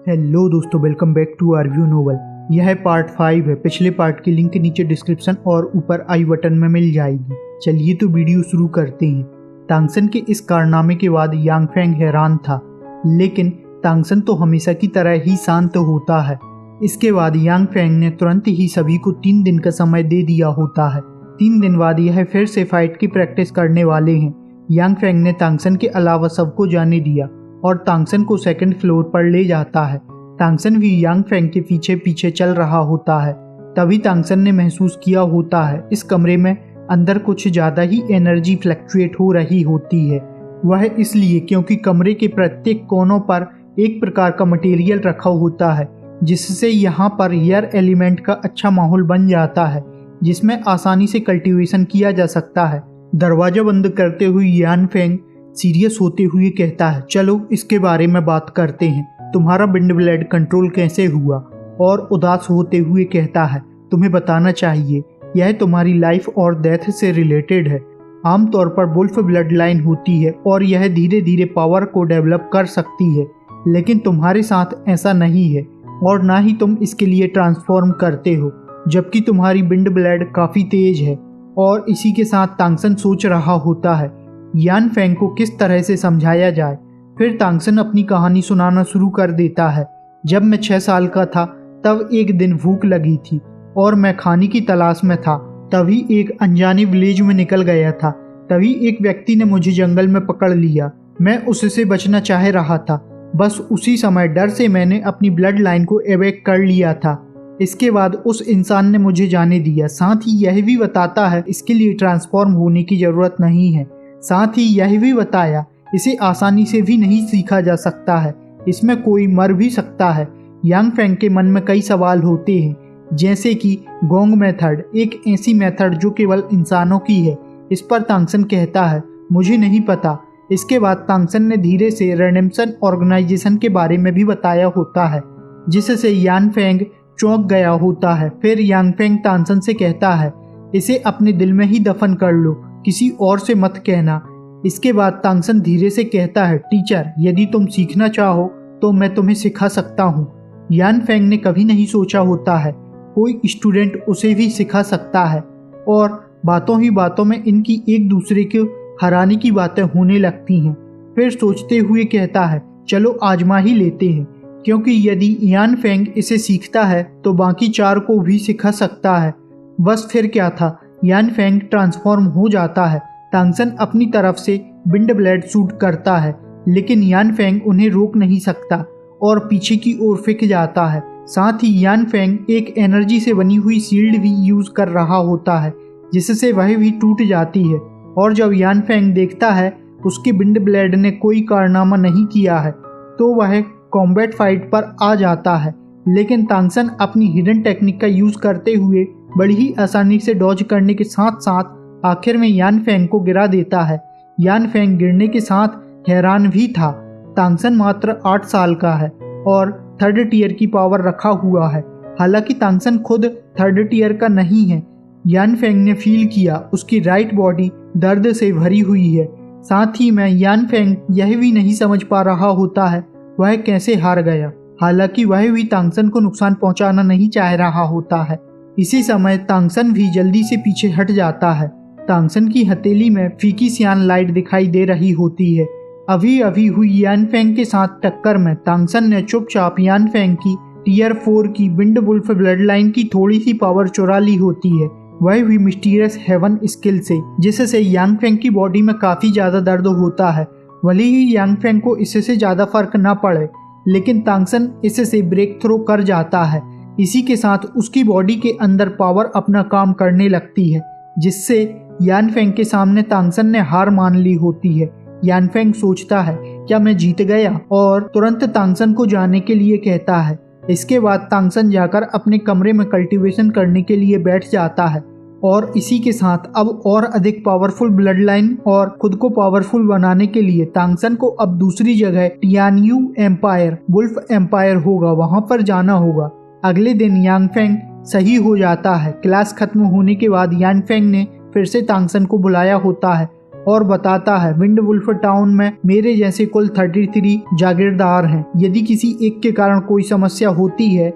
Hello दोस्तों, welcome back to our view novel. यह part 5 है। पिछले पार्ट की लिंक नीचे डिस्क्रिप्शन और ऊपर आई बटन में मिल जाएगी। चलिए तो वीडियो शुरू करते हैं। तांगसन के इस कारनामे के बाद यांग फेंग हैरान था, लेकिन तांगसन तो हमेशा की तरह ही शांत होता है। इसके बाद यांग फेंग ने तुरंत ही सभी को 3 दिन का समय दे दिया होता है। 3 दिन बाद यह फिर से फाइट की प्रैक्टिस करने वाले हैं। यांग फेंग ने तांगसन के अलावा सबको जाने दिया और तांगसन को सेकंड फ्लोर पर ले जाता है। तांगसन भी यांग फेंग के पीछे पीछे चल रहा होता है। तभी तांगसन ने महसूस किया होता है इस कमरे में अंदर कुछ ज़्यादा ही एनर्जी फ्लक्चुएट हो रही होती है। वह इसलिए क्योंकि कमरे के प्रत्येक कोनों पर एक प्रकार का मटेरियल रखा होता है, जिससे यहाँ पर एयर एलिमेंट का अच्छा माहौल बन जाता है, जिसमें आसानी से कल्टीवेशन किया जा सकता है। दरवाजा बंद करते हुए यांग फेंग सीरियस होते हुए कहता है, चलो इसके बारे में बात करते हैं। तुम्हारा विंड ब्लेड कंट्रोल कैसे हुआ? और उदास होते हुए कहता है, तुम्हें बताना चाहिए, यह तुम्हारी लाइफ और डेथ से रिलेटेड है। आमतौर पर वुल्फ ब्लड लाइन होती है और यह धीरे धीरे पावर को डेवलप कर सकती है, लेकिन तुम्हारे साथ ऐसा नहीं है और ना ही तुम इसके लिए ट्रांसफॉर्म करते हो, जबकि तुम्हारी विंड ब्लेड काफ़ी तेज है। और इसी के साथ तांगसन सोच रहा होता है यान फेंग को किस तरह से समझाया जाए। फिर तांगसन अपनी कहानी सुनाना शुरू कर देता है। जब मैं 6 साल का था तब एक दिन भूख लगी थी और मैं खाने की तलाश में था। तभी एक अनजाने विलेज में निकल गया था। तभी एक व्यक्ति ने मुझे जंगल में पकड़ लिया। मैं उससे बचना चाह रहा था। बस उसी समय डर से मैंने अपनी ब्लड लाइन को एवेक कर लिया था। इसके बाद उस इंसान ने मुझे जाने दिया। साथ ही यह भी बताता है इसके लिए ट्रांसफॉर्म होने की ज़रूरत नहीं है। साथ ही यह भी बताया इसे आसानी से भी नहीं सीखा जा सकता है, इसमें कोई मर भी सकता है। यांग फेंग के मन में कई सवाल होते हैं, जैसे कि गोंग मेथड, एक ऐसी मेथड जो केवल इंसानों की है। इस पर तांगसन कहता है, मुझे नहीं पता। इसके बाद तांगसन ने धीरे से रेडेम्पशन ऑर्गेनाइजेशन के बारे में भी बताया होता है, जिससे यांग फेंग चौंक गया होता है। फिर यांग फेंग तांगसन से कहता है, इसे अपने दिल में ही दफन कर लो, किसी और से मत कहना। इसके बाद तांगसन धीरे से कहता है, टीचर, यदि तुम सीखना चाहो तो मैं तुम्हें सिखा सकता हूँ। यान फेंग ने कभी नहीं सोचा होता है कोई स्टूडेंट उसे भी सिखा सकता है, और बातों ही बातों में इनकी एक दूसरे को हराने की बातें होने लगती हैं। फिर सोचते हुए कहता है, चलो आजमा ही लेते हैं, क्योंकि यदि यान फेंग इसे सीखता है तो बाकी 4 को भी सिखा सकता है। बस फिर क्या था, यान फेंग ट्रांसफॉर्म हो जाता है। तांगसन अपनी तरफ से विंड ब्लेड शूट करता है, लेकिन यान फेंग उन्हें रोक नहीं सकता और पीछे की ओर फेंक जाता है। साथ ही यान फेंग एक एनर्जी से बनी हुई शील्ड भी यूज कर रहा होता है, जिससे वह भी टूट जाती है। और जब यान फेंग देखता है उसके विंड ब्लेड ने कोई कारनामा नहीं किया है, तो वह कॉम्बैट फाइट पर आ जाता है। लेकिन तांगसन अपनी हिडन टेक्निक का यूज करते हुए बड़ी ही आसानी से डॉज करने के साथ साथ आखिर में यान फेंग को गिरा देता है। यान फेंग गिरने के साथ हैरान भी था। तांगसन मात्र 8 साल का है और 3rd टियर की पावर रखा हुआ है। हालांकि तांगसन खुद 3rd टियर का नहीं है। यान फेंग ने फील किया उसकी राइट बॉडी दर्द से भरी हुई है। साथ ही में यान फेंग यह भी नहीं समझ पा रहा होता है वह कैसे हार गया। हालांकि वह भी तांगसन को नुकसान पहुंचाना नहीं चाह रहा होता है। इसी समय तांगसन भी जल्दी से पीछे हट जाता है। तांगसन की हथेली में फीकी सियान लाइट दिखाई दे रही होती है। अभी अभी हुई यान फेंग के साथ टक्कर में तांगसन ने चुपचाप यान फेंग की टियर 4 की विंड वुल्फ ब्लड लाइन की थोड़ी सी पावर चुरा ली होती है, वह भी मिस्टीरियस हेवन स्किल से, जिससे यांग फेंग की बॉडी में काफ़ी ज़्यादा दर्द होता है। भले ही यांग फेंग को इससे ज़्यादा फर्क ना पड़े, लेकिन तांगसन इससे ब्रेक थ्रू कर जाता है। इसी के साथ उसकी बॉडी के अंदर पावर अपना काम करने लगती है, जिससे यान फेंग के सामने तांगसन ने हार मान ली होती है। यान फेंग सोचता है, क्या मैं जीत गया, और तुरंत तांगसन को जाने के लिए कहता है। इसके बाद तांगसन जाकर अपने कमरे में कल्टीवेशन करने के लिए बैठ जाता है और इसी के साथ अब और अधिक पावरफुल ब्लड लाइन और खुद को पावरफुल बनाने के लिए तांगसन को अब दूसरी जगह टियानयू एम्पायर, वुल्फ एम्पायर होगा, वहां पर जाना होगा। अगले दिन यांग फेंग सही हो जाता है। क्लास खत्म होने के बाद यांग फेंग ने फिर से तांगसन को बुलाया होता है और बताता है विंड वुल्फ टाउन में मेरे जैसे कुल 33 जागीरदार हैं। यदि किसी एक के कारण कोई समस्या होती है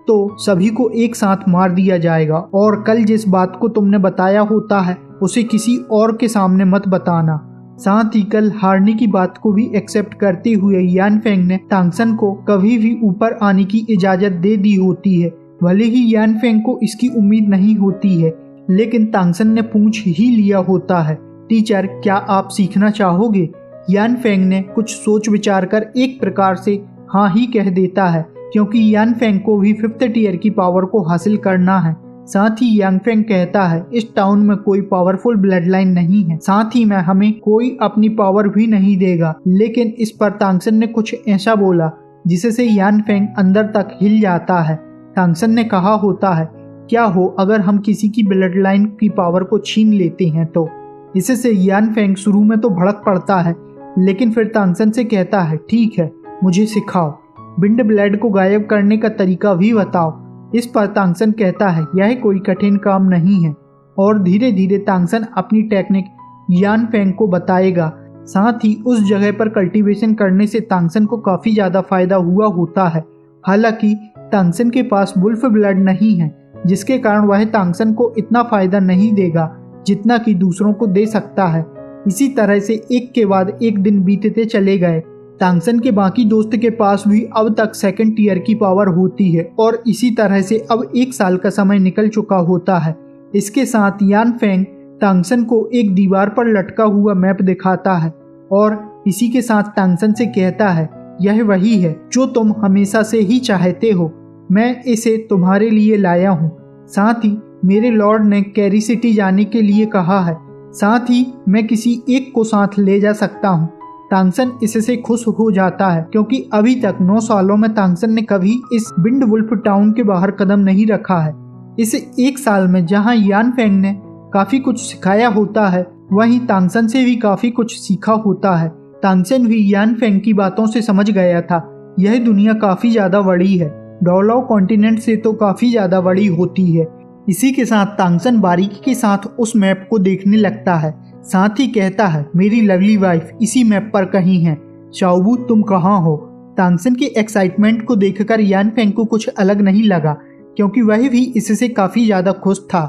तो सभी को एक साथ मार दिया जाएगा, और कल जिस बात को तुमने बताया होता है उसे किसी और के सामने मत बताना। साथ ही कल हारने की बात को भी एक्सेप्ट करते हुए यान फेंग ने तांगसन को कभी भी ऊपर आने की इजाजत दे दी होती है। भले ही यान फेंग को इसकी उम्मीद नहीं होती है, लेकिन तांगसन ने पूछ ही लिया होता है। टीचर, क्या आप सीखना चाहोगे? यान फेंग ने कुछ सोच विचार कर एक प्रकार से हाँ ही कह देता है, क्योंकि यान फेंग को भी 5th टियर की पावर को हासिल करना है। साथ ही यान फेंग कहता है इस टाउन में कोई पावरफुल ब्लड लाइन नहीं है, साथ ही में हमें कोई अपनी पावर भी नहीं देगा। लेकिन इस पर तांगसन ने कुछ ऐसा बोला जिससे यान फेंग अंदर तक हिल जाता है। तांगसन ने कहा होता है, क्या हो अगर हम किसी की ब्लड लाइन की पावर को छीन लेते हैं तो। इससे यान फेंग शुरू में तो भड़क पड़ता है, लेकिन फिर तांगसन से कहता है ठीक है, मुझे सिखाओ, विंड ब्लड को गायब करने का तरीका भी बताओ। इस पर तांगसन कहता है यह कोई कठिन काम नहीं है, और धीरे धीरे तांगसन अपनी टेक्निक यान फेंग को बताएगा। साथ ही उस जगह पर कल्टीवेशन करने से तांगसन को काफ़ी ज़्यादा फायदा हुआ होता है। हालांकि तांगसन के पास वुल्फ ब्लड नहीं है, जिसके कारण वह तांगसन को इतना फायदा नहीं देगा जितना कि दूसरों को दे सकता है। इसी तरह से एक के बाद एक दिन बीतते चले गए। तांगसन के बाकी दोस्त के पास भी अब तक 2nd टियर की पावर होती है, और इसी तरह से अब 1 साल का समय निकल चुका होता है। इसके साथ यान फेंग तांगसन को एक दीवार पर लटका हुआ मैप दिखाता है, और इसी के साथ तांगसन से कहता है यह वही है जो तुम हमेशा से ही चाहते हो, मैं इसे तुम्हारे लिए लाया हूँ। साथ ही मेरे लॉर्ड ने कैरी सिटी जाने के लिए कहा है, साथ ही मैं किसी एक को साथ ले जा सकता हूँ। तांगसन इससे खुश हो जाता है, क्योंकि अभी तक 9 सालों में तांगसन ने कभी इस विंड वुल्फ टाउन के बाहर कदम नहीं रखा है। इस 1 साल में जहां यान फेंग ने काफी कुछ सिखाया होता है, वहीं तांगसन से भी काफी कुछ सीखा होता है। तांगसन भी यान फेंग की बातों से समझ गया था यह दुनिया काफी ज्यादा बड़ी है, डोलाओ कॉन्टिनेंट से तो काफी ज्यादा बड़ी होती है। इसी के साथ तांगसन बारीकी के साथ उस मैप को देखने लगता है, साथ ही कहता है मेरी लवली वाइफ इसी मैप पर कहीं है, शाओबू तुम कहाँ हो? तांगसन के एक्साइटमेंट को देखकर यान फेंग को कुछ अलग नहीं लगा, क्योंकि वह भी इससे काफ़ी ज़्यादा खुश था।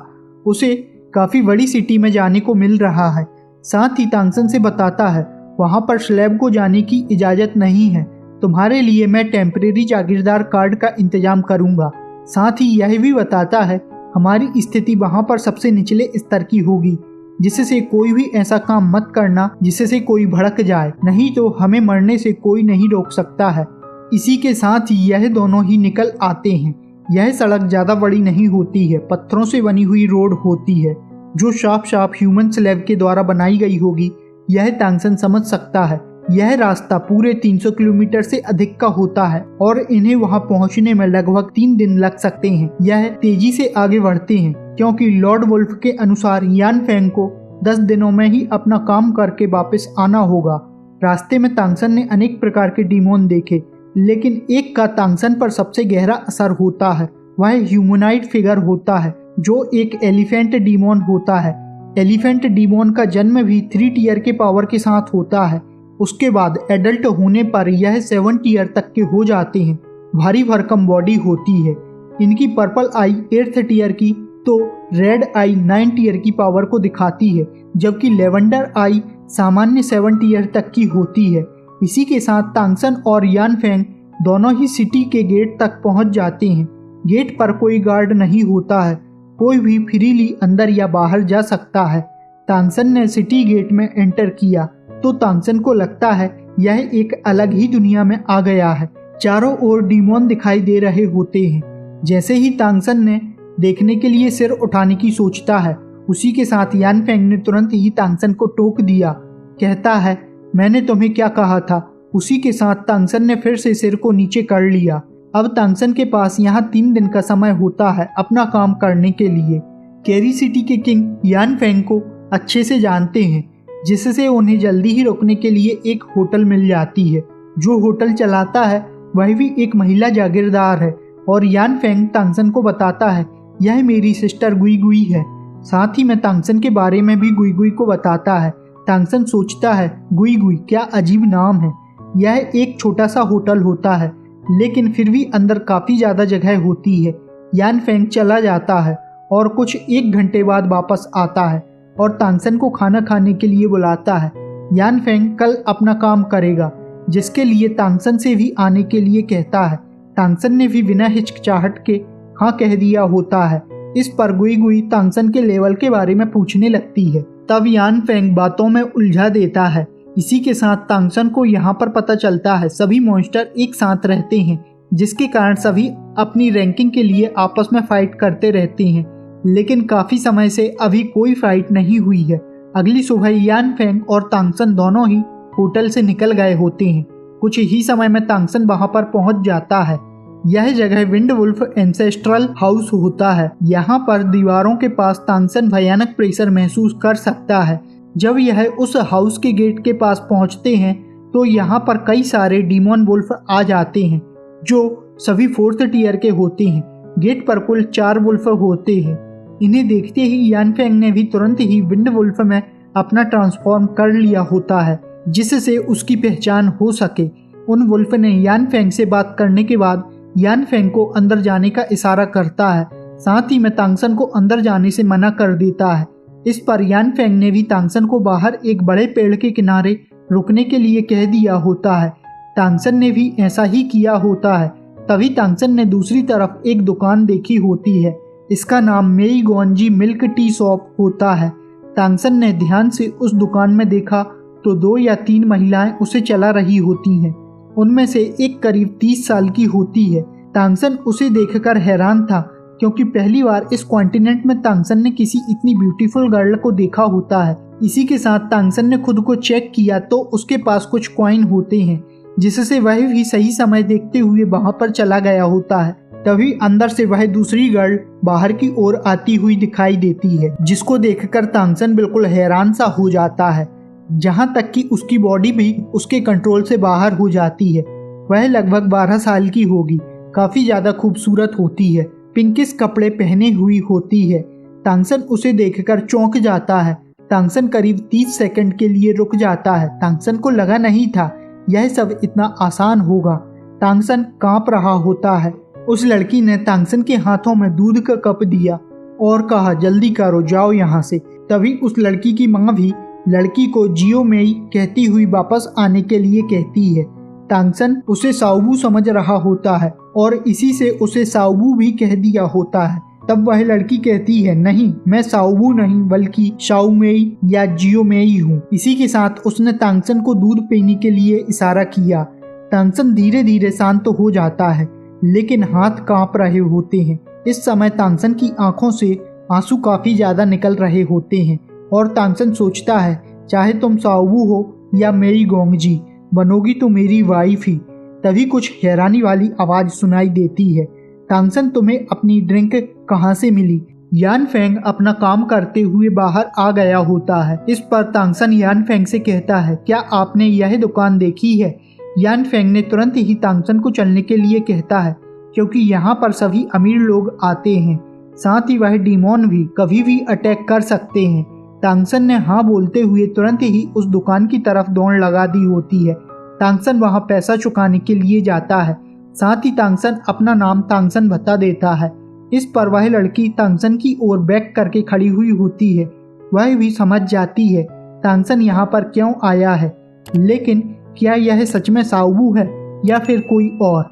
उसे काफ़ी बड़ी सिटी में जाने को मिल रहा है। साथ ही तांगसन से बताता है वहाँ पर स्लैब को जाने की इजाज़त नहीं है, तुम्हारे लिए मैं टेम्परेरी जागीरदार कार्ड का इंतजाम करूँगा। साथ ही यह भी बताता है हमारी स्थिति वहाँ पर सबसे निचले स्तर की होगी, जिससे कोई भी ऐसा काम मत करना जिससे कोई भड़क जाए, नहीं तो हमें मरने से कोई नहीं रोक सकता है। इसी के साथ ही यह दोनों ही निकल आते हैं। यह सड़क ज़्यादा बड़ी नहीं होती है, पत्थरों से बनी हुई रोड होती है जो साफ ह्यूमन स्लैब के द्वारा बनाई गई होगी, यह तांगसन समझ सकता है। यह रास्ता पूरे 300 किलोमीटर से अधिक का होता है, और इन्हें वहां पहुंचने में लगभग 3 दिन लग सकते हैं। यह तेजी से आगे बढ़ते हैं, क्योंकि लॉर्ड वुल्फ के अनुसार यान फेंग को 10 दिनों में ही अपना काम करके वापस आना होगा। रास्ते में तांगसन ने अनेक प्रकार के डीमोन देखे, लेकिन एक का तांगसन पर सबसे गहरा असर होता है। वह ह्यूमनाइड फिगर होता है जो एक एलिफेंट डीमोन होता है। एलिफेंट डीमोन का जन्म भी 3 टियर के पावर के साथ होता है। उसके बाद एडल्ट होने पर यह 7 टियर तक के हो जाते हैं। भारी भरकम बॉडी होती है। इनकी पर्पल आई 8th टियर की तो रेड आई 9 टियर की पावर को दिखाती है, जबकि लेवेंडर आई सामान्य 7 टियर तक की होती है। इसी के साथ तांगसन और यान फेंग दोनों ही सिटी के गेट तक पहुंच जाते हैं। गेट पर कोई गार्ड नहीं होता है, कोई भी फ्रीली अंदर या बाहर जा सकता है। तांगसन ने सिटी गेट में एंटर किया तो तांगसन को लगता है यह एक अलग ही दुनिया में आ गया है। चारों ओर डीमोन दिखाई दे रहे होते हैं। जैसे ही तांगसन ने देखने के लिए सिर उठाने की सोचता है, उसी के साथ यान फेंग ने तुरंत ही तांगसन को टोक दिया। कहता है मैंने तुम्हें क्या कहा था। उसी के साथ तांगसन ने फिर से सिर को नीचे कर लिया। अब तांगसन के पास यहाँ 3 दिन का समय होता है अपना काम करने के लिए। कैरी सिटी के किंग यान फेंग को अच्छे से जानते हैं, जिससे उन्हें जल्दी ही रुकने के लिए एक होटल मिल जाती है। जो होटल चलाता है वह भी एक महिला जागीरदार है, और यान फेंग तांगसन को बताता है यह मेरी सिस्टर गुई गुई है। साथ ही में तांगसन के बारे में भी गुई गुई को बताता है। तांगसन सोचता है गुई गुई क्या अजीब नाम है। यह एक छोटा सा होटल होता है लेकिन फिर भी अंदर काफ़ी ज़्यादा जगह होती है। यान फेंग चला जाता है और कुछ 1 घंटे बाद वापस आता है और तांगसन को खाना खाने के लिए बुलाता है। यान फेंग कल अपना काम करेगा जिसके लिए तांगसन से भी आने के लिए कहता है। तांगसन ने भी बिना हिचकिचाहट के हाँ कह दिया होता है। इस पर गुई गुई तांगसन के लेवल के बारे में पूछने लगती है। तब यान फेंग बातों में उलझा देता है। इसी के साथ तांगसन को यहाँ पर पता चलता है सभी मॉन्स्टर एक साथ रहते हैं जिसके कारण सभी अपनी रैंकिंग के लिए आपस में फाइट करते रहते हैं, लेकिन काफ़ी समय से अभी कोई फाइट नहीं हुई है। अगली सुबह यान फेंग और तांगसन दोनों ही होटल से निकल गए होते हैं। कुछ ही समय में तांगसन वहां पर पहुंच जाता है। यह जगह विंड वुल्फ एंसेस्ट्रल हाउस होता है। यहाँ पर दीवारों के पास तांगसन भयानक प्रेशर महसूस कर सकता है। जब यह उस हाउस के गेट के पास पहुंचते हैं तो यहाँ पर कई सारे डीमन वुल्फ आ जाते हैं जो सभी 4th टियर के होते हैं। गेट पर कुल 4 वुल्फ होते हैं। इन्हें देखते ही यान फेंग ने भी तुरंत ही विंड वुल्फ में अपना ट्रांसफॉर्म कर लिया होता है जिससे उसकी पहचान हो सके। उन वुल्फ ने यान फेंग से बात करने के बाद यान फेंग को अंदर जाने का इशारा करता है, साथ ही में तांगसन को अंदर जाने से मना कर देता है। इस पर यान फेंग ने भी तांगसन को बाहर एक बड़े पेड़ के किनारे रुकने के लिए कह दिया होता है। तांगसन ने भी ऐसा ही किया होता है। तभी तांगसन ने दूसरी तरफ एक दुकान देखी होती है। इसका नाम मेई गोंजी मिल्क टी शॉप होता है। तांगसन ने ध्यान से उस दुकान में देखा तो 2 या 3 महिलाएं उसे चला रही होती हैं। उनमें से एक करीब 30 साल की होती है। तांगसन उसे देखकर हैरान था क्योंकि पहली बार इस कॉन्टिनेंट में तांगसन ने किसी इतनी ब्यूटीफुल गर्ल को देखा होता है। इसी के साथ तांगसन ने खुद को चेक किया तो उसके पास कुछ कॉइन होते हैं जिससे वह भी सही समय देखते हुए वहां पर चला गया होता है। तभी अंदर से वह दूसरी गर्ल बाहर की ओर आती हुई दिखाई देती है जिसको देखकर तांगसन बिल्कुल हैरान सा हो जाता है, जहां तक कि उसकी बॉडी भी उसके कंट्रोल से बाहर हो जाती है। वह लगभग 12 साल की होगी, काफी ज्यादा खूबसूरत होती है, पिंकिश कपड़े पहने हुई होती है। तांगसन उसे देखकर चौंक जाता है। तांगसन करीब 30 सेकंड के लिए रुक जाता है। तांगसन को लगा नहीं था यह सब इतना आसान होगा। तांगसन कांप रहा होता है। उस लड़की ने तांगसन के हाथों में दूध का कप दिया और कहा जल्दी करो जाओ यहाँ से। तभी उस लड़की की माँ भी लड़की को जियो मेई कहती हुई वापस आने के लिए कहती है। तांगसन उसे साउबू समझ रहा होता है और इसी से उसे साउबू भी कह दिया होता है। तब वह लड़की कहती है नहीं, मैं साउबू नहीं बल्कि शाओमेई या जियो मेई हूँ। इसी के साथ उसने तांगसन को दूध पीने के लिए इशारा किया। तांगसन धीरे धीरे शांत हो जाता है लेकिन हाथ कांप रहे होते हैं। इस समय तांगसन की आंखों से आंसू काफी ज्यादा निकल रहे होते हैं और तांगसन सोचता है चाहे तुम साउबू हो या मेई गोंगजी, बनोगी तो मेरी वाइफ ही। तभी कुछ हैरानी वाली आवाज सुनाई देती है, तांगसन तुम्हें अपनी ड्रिंक कहाँ से मिली? यान फेंग अपना काम करते हुए बाहर आ गया होता है। इस पर तांगसन यान फेंग से कहता है क्या आपने यह दुकान देखी है? यान फेंग ने तुरंत ही तांगसन को चलने के लिए कहता है क्योंकि यहाँ पर सभी अमीर लोग आते हैं, साथ ही वह डीमोन भी कभी भी अटैक कर सकते हैं। तांगसन ने हाँ बोलते हुए तुरंत ही उस दुकान की तरफ दौड़ लगा दी होती है। तांगसन वहाँ पैसा चुकाने के लिए जाता है, साथ ही तांगसन अपना नाम तांगसन बता देता है। इस पर वह लड़की तांगसन की ओर बैक करके खड़ी हुई होती है। वह भी समझ जाती है तांगसन यहाँ पर क्यों आया है, लेकिन क्या यह सच में साउबू है या फिर कोई और,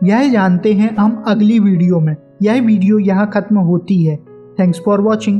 यह जानते हैं हम अगली वीडियो में। यह वीडियो यहाँ खत्म होती है। Thanks for watching.